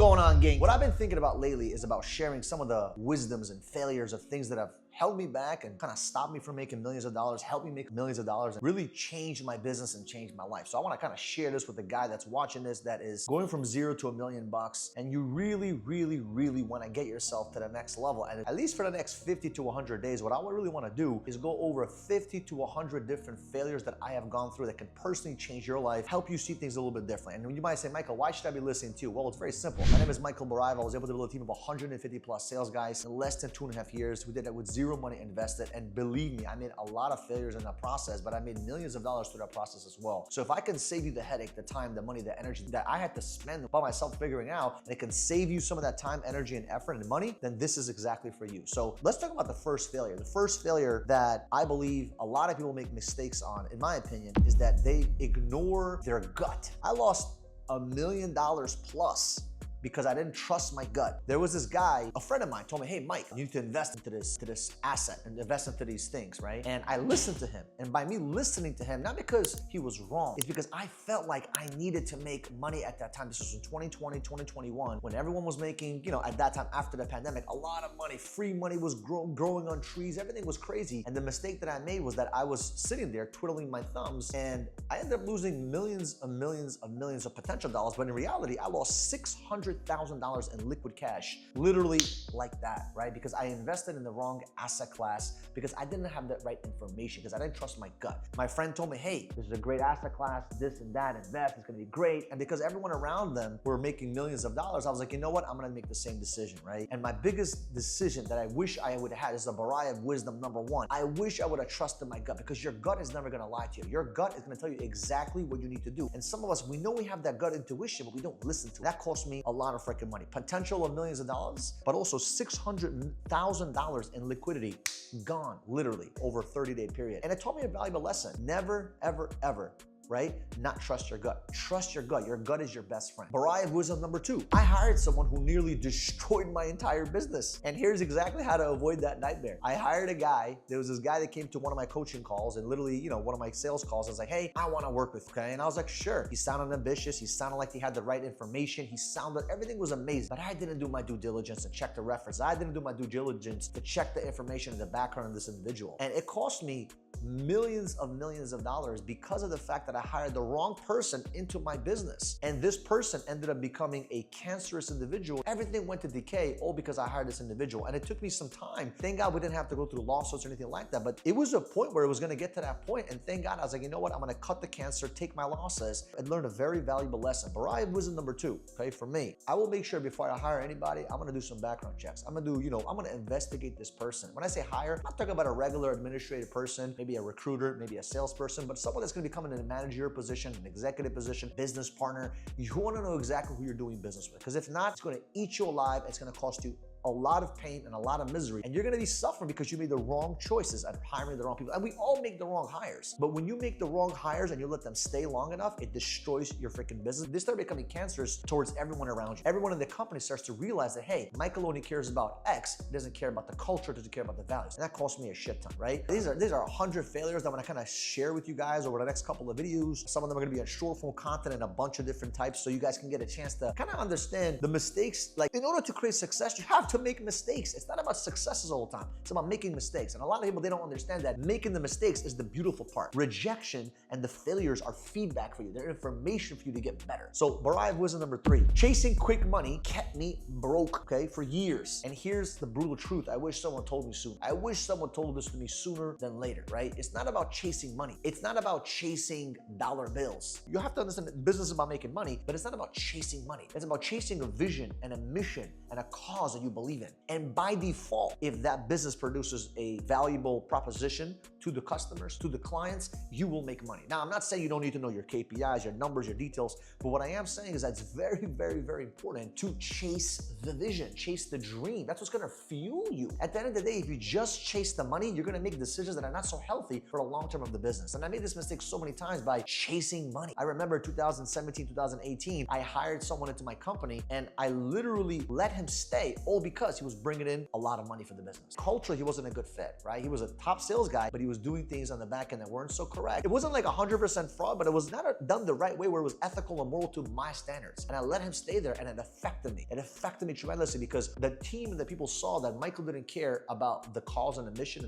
going on, gang? What I've been thinking about lately is about sharing some of the wisdoms and failures of things that have held me back and kind of stopped me from making millions of dollars, helped me make millions of dollars, and really changed my business and changed my life. So I want to kind of share this with the guy that's watching this that is going from $0 to $1 million, and you really want to get yourself to the next level. And at least for the next 50 to 100 days, what I really want to do is go over 50 to 100 different failures that I have gone through that can personally change your life, help you see things a little bit differently. And you might say, Michael, why should I be listening to you? Well, it's very simple. My name is Michael Baraiva. I was able to build a team of 150 plus sales guys in less than 2.5 years. We did that with zero money invested. And believe me, I made a lot of failures in that process, but I made millions of dollars through that process as well. So if I can save you the headache, the time, the money, the energy that I had to spend by myself figuring out, and it can save you some of that time, energy, and effort and money, then this is exactly for you. So let's talk about the first failure. The first failure that I believe a lot of people make mistakes on, in my opinion, is that they ignore their gut. I lost $1 million plus because I didn't trust my gut. There was this guy, a friend of mine, told me, hey, Mike, you need to invest into this asset and invest into these things, right? And I listened to him. And by me listening to him, not because he was wrong, it's because I felt like I needed to make money at that time. This was in 2020, 2021, when everyone was making, at that time after the pandemic, a lot of money, free money was growing on trees, everything was crazy. And the mistake that I made was that I was sitting there twiddling my thumbs, and I ended up losing millions of potential dollars. But in reality, I lost $600,000 in liquid cash, literally like that, right? Because I invested in the wrong asset class, because I didn't have the right information, because I didn't trust my gut. My friend told me, hey, this is a great asset class, this and that, invest, it's gonna be great. And because everyone around them were making millions of dollars, I was like, you know what? I'm gonna make the same decision, right? And my biggest decision that I wish I would have had is the Baraiva of wisdom number one. I wish I would have trusted my gut, because your gut is never gonna lie to you. Your gut is gonna tell you exactly what you need to do. And some of us, we know we have that gut intuition, but we don't listen to it. That cost me a lot of freaking money. Potential of millions of dollars, but also $600,000 in liquidity gone, literally, over a 30-day period. And it taught me a valuable lesson. Never, ever, ever, right? Not trust your gut. Trust your gut. Your gut is your best friend. Baraiva wisdom number two. I hired someone who nearly destroyed my entire business. And here's exactly how to avoid that nightmare. I hired a guy. There was this guy that came to one of my coaching calls, and literally, one of my sales calls. I was like, hey, I want to work with you, okay? And I was like, sure. He sounded ambitious. He sounded like he had the right information. Everything was amazing. But I didn't do my due diligence and check the reference. I didn't do my due diligence to check the information and the background of this individual. And it cost me millions of dollars because of the fact that I hired the wrong person into my business. And this person ended up becoming a cancerous individual. Everything went to decay, all because I hired this individual. And it took me some time. Thank God we didn't have to go through lawsuits or anything like that. But it was a point where it was going to get to that point. And thank God I was like, you know what? I'm going to cut the cancer, take my losses, and learn a very valuable lesson. Baraiva wisdom number two, okay, for me, I will make sure before I hire anybody, I'm going to do some background checks. I'm going to do, I'm going to investigate this person. When I say hire, I'm not talking about a regular administrative person, maybe a recruiter, maybe a salesperson, but someone that's going to be coming in a managerial position, an executive position, business partner. You want to know exactly who you're doing business with, because if not, it's going to eat you alive. It's going to cost you a lot of pain and a lot of misery, and you're gonna be suffering because you made the wrong choices at hiring the wrong people. And we all make the wrong hires, but when you make the wrong hires and you let them stay long enough, it destroys your freaking business. They start becoming cancerous towards everyone around you. Everyone in the company starts to realize that, hey, Michael only cares about X, doesn't care about the culture, doesn't care about the values. And that cost me a shit ton, right? These are 100 failures that I'm gonna kind of share with you guys over the next couple of videos. Some of them are gonna be in short form content in a bunch of different types, so you guys can get a chance to kind of understand the mistakes. Like, in order to create success, you have to make mistakes. It's not about successes all the time. It's about making mistakes. And a lot of people, they don't understand that making the mistakes is the beautiful part. Rejection and the failures are feedback for you. They're information for you to get better. So Baraiva wisdom number three, chasing quick money kept me broke, okay, for years. And here's the brutal truth. I wish someone told me sooner. I wish someone told this to me sooner than later, right? It's not about chasing money. It's not about chasing dollar bills. You have to understand that business is about making money, but it's not about chasing money. It's about chasing a vision and a mission and a cause that you believe in. And by default, if that business produces a valuable proposition to the customers, to the clients, you will make money. Now, I'm not saying you don't need to know your KPIs, your numbers, your details, but what I am saying is that it's very, very, very important to chase the vision, chase the dream. That's what's gonna fuel you. At the end of the day, if you just chase the money, you're gonna make decisions that are not so healthy for the long term of the business. And I made this mistake so many times by chasing money. I remember 2017, 2018, I hired someone into my company and I literally let him stay, all because he was bringing in a lot of money for the business. Culturally, he wasn't a good fit, right? He was a top sales guy, but he was was doing things on the back end that weren't so correct. It wasn't like 100% fraud, but it was not done the right way where it was ethical and moral to my standards. And I let him stay there, and it affected me. It affected me tremendously because the team and the people saw that Michael didn't care about the cause and the mission,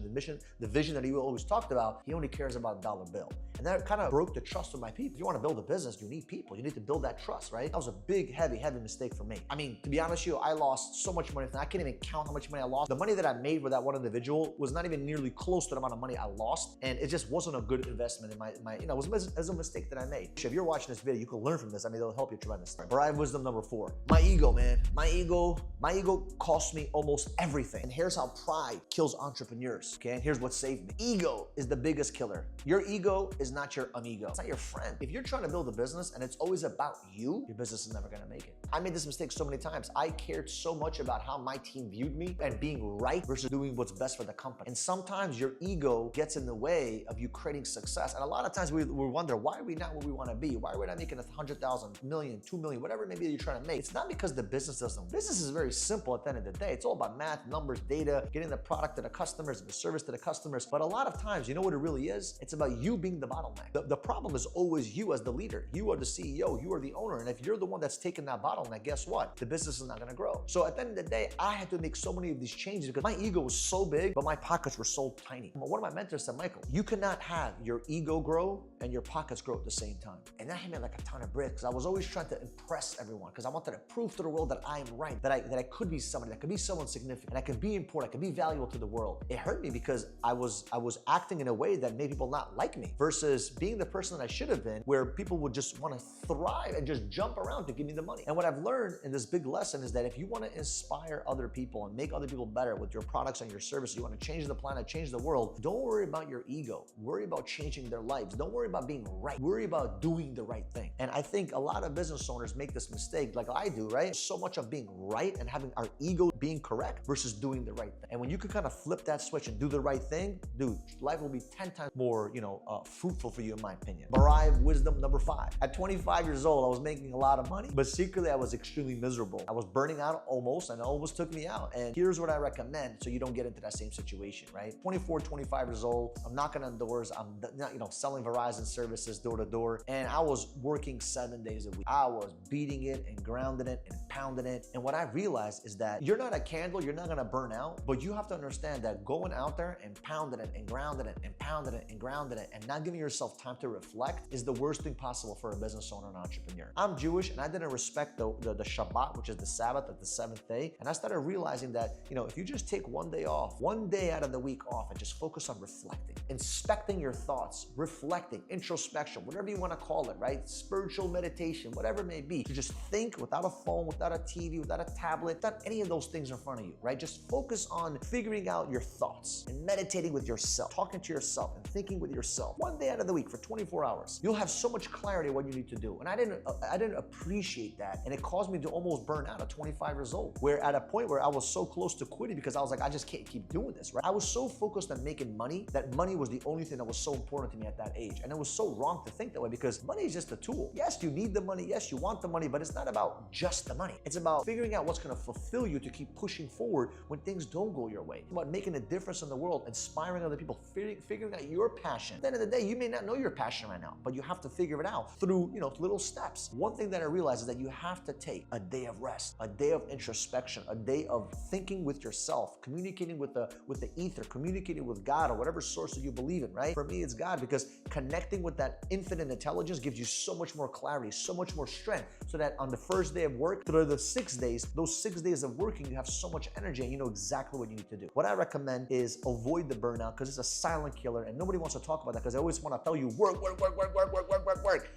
the vision that he always talked about. He only cares about a dollar bill. And that kind of broke the trust of my people. If you want to build a business, you need people. You need to build that trust, right? That was a big, heavy mistake for me. I mean, to be honest with you, I lost so much money. I can't even count how much money I lost. The money that I made with that one individual was not even nearly close to the amount of money I lost. And it just wasn't a good investment in my it was a mistake that I made. If you're watching this video, you can learn from this. I mean, it'll help you tremendously. Bribe wisdom number 4. My ego, man. My ego cost me almost everything. And here's how pride kills entrepreneurs, okay? And here's what saved me. Ego is the biggest killer. Your ego is not your amigo. It's not your friend. If you're trying to build a business and it's always about you, your business is never gonna make it. I made this mistake so many times. I cared so much about how my team viewed me and being right versus doing what's best for the company. And sometimes your ego gets in the way of you creating success. And a lot of times we wonder, why are we not where we wanna be? Why are we not making 100,000, million, 2 million, whatever it may be that you're trying to make? It's not because the business doesn't. Business is very simple at the end of the day. It's all about math, numbers, data, getting the product to the customers and the service to the customers. But a lot of times, you know what it really is? It's about you being the bottleneck. The problem is always you as the leader. You are the CEO, you are the owner. And if you're the one that's taking that bottleneck, guess what? The business is not gonna grow. So at the end of the day, I had to make so many of these changes because my ego was so big, but my pockets were so tiny. One of my mentors said, Michael, you cannot have your ego grow and your pockets grow at the same time. And that hit me like a ton of bricks because I was always trying to impress everyone because I wanted to prove to the world that I am right, that I could be somebody, that could be someone significant, and I could be important, I could be valuable to the world. It hurt me because I was acting in a way that made people not like me versus being the person that I should have been, where people would just want to thrive and just jump around to give me the money. And what I've learned in this big lesson is that if you want to inspire other people and make other people better with your products and your services, you want to change the planet, change the world, don't worry about your ego. Worry about changing their lives. Don't worry about being right. Worry about doing the right thing. And I think a lot of business owners make this mistake like I do, right? So much of being right and having our ego being correct versus doing the right thing. And when you can kind of flip that switch and do the right thing, dude, life will be 10 times more, fruitful for you, in my opinion. Bribe wisdom number 5. At 25 years old, I was making a lot of money, but secretly I was extremely miserable. I was burning out almost, and it almost took me out. And here's what I recommend so you don't get into that same situation, right? 24, 25 years old, I'm knocking on doors, I'm selling Verizon services door to door, and I was working 7 days a week. I was beating it and grounding it and pounding it. And what I realized is that you're not a candle, you're not gonna burn out, but you have to understand that going out there and pounding it and grounding it and pounding it and grounding it and not giving yourself time to reflect is the worst thing possible for a business owner and entrepreneur. I'm Jewish and I didn't respect the Shabbat, which is the Sabbath, like the 7th day. And I started realizing that, if you just take one day off, one day out of the week off, and just focus on reflecting, inspecting your thoughts, reflecting, introspection, whatever you want to call it, right? Spiritual meditation, whatever it may be. To just think without a phone, without a TV, without a tablet, without any of those things in front of you, right? Just focus on figuring out your thoughts and meditating with yourself, talking to yourself and thinking with yourself. One day out of the week for 24 hours. You'll have so much clarity what you need to do. And I didn't appreciate that. And it caused me to almost burn out at 25 years old, where at a point where I was so close to quitting because I was like, I just can't keep doing this, right? I was so focused on making money that money was the only thing that was so important to me at that age. And it was so wrong to think that way because money is just a tool. Yes, you need the money. Yes, you want the money, but it's not about just the money. It's about figuring out what's going to fulfill you to keep pushing forward when things don't go your way. It's about making a difference in the world, inspiring other people, figuring out your passion. At the end of the day, you may not know your passion right now, but you have to figure it out through, little steps. One thing that I realized is that you have to take a day of rest, a day of introspection, a day of thinking with yourself, communicating with the ether, communicating with God or whatever source that you believe in, right? For me, it's God, because connecting with that infinite intelligence gives you so much more clarity, so much more strength, so that on the first day of work, through the 6 days, those 6 days of working, you have so much energy and you know exactly what you need to do. What I recommend is avoid the burnout because it's a silent killer and nobody wants to talk about that because they always want to tell you work.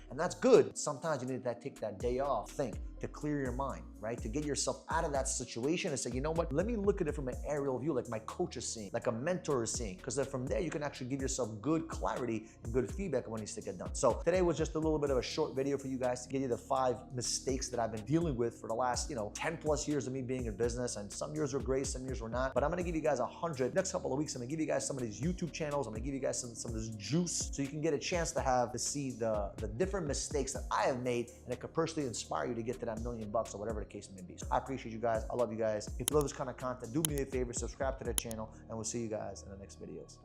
And that's good. Sometimes you need to take that day off, think, to clear your mind, right? To get yourself out of that situation and say, you know what? Let me look at it from an aerial view, like my coach is seeing, like a mentor is seeing, because then from there you can actually give yourself good clarity and good feedback on what needs to get done. So today was just a little bit of a short video for you guys to give you the 5 mistakes that I've been dealing with for the last, 10 plus years of me being in business. And some years were great, some years were not. But I'm gonna give you guys 100. Next couple of weeks, I'm gonna give you guys some of these YouTube channels. I'm gonna give you guys some of this juice so you can get a chance to see the different mistakes that I have made, and it could personally inspire you to get to that $1 million or whatever the case may be. So I appreciate you guys. I love you guys. If you love this kind of content, do me a favor, subscribe to the channel, and we'll see you guys in the next videos.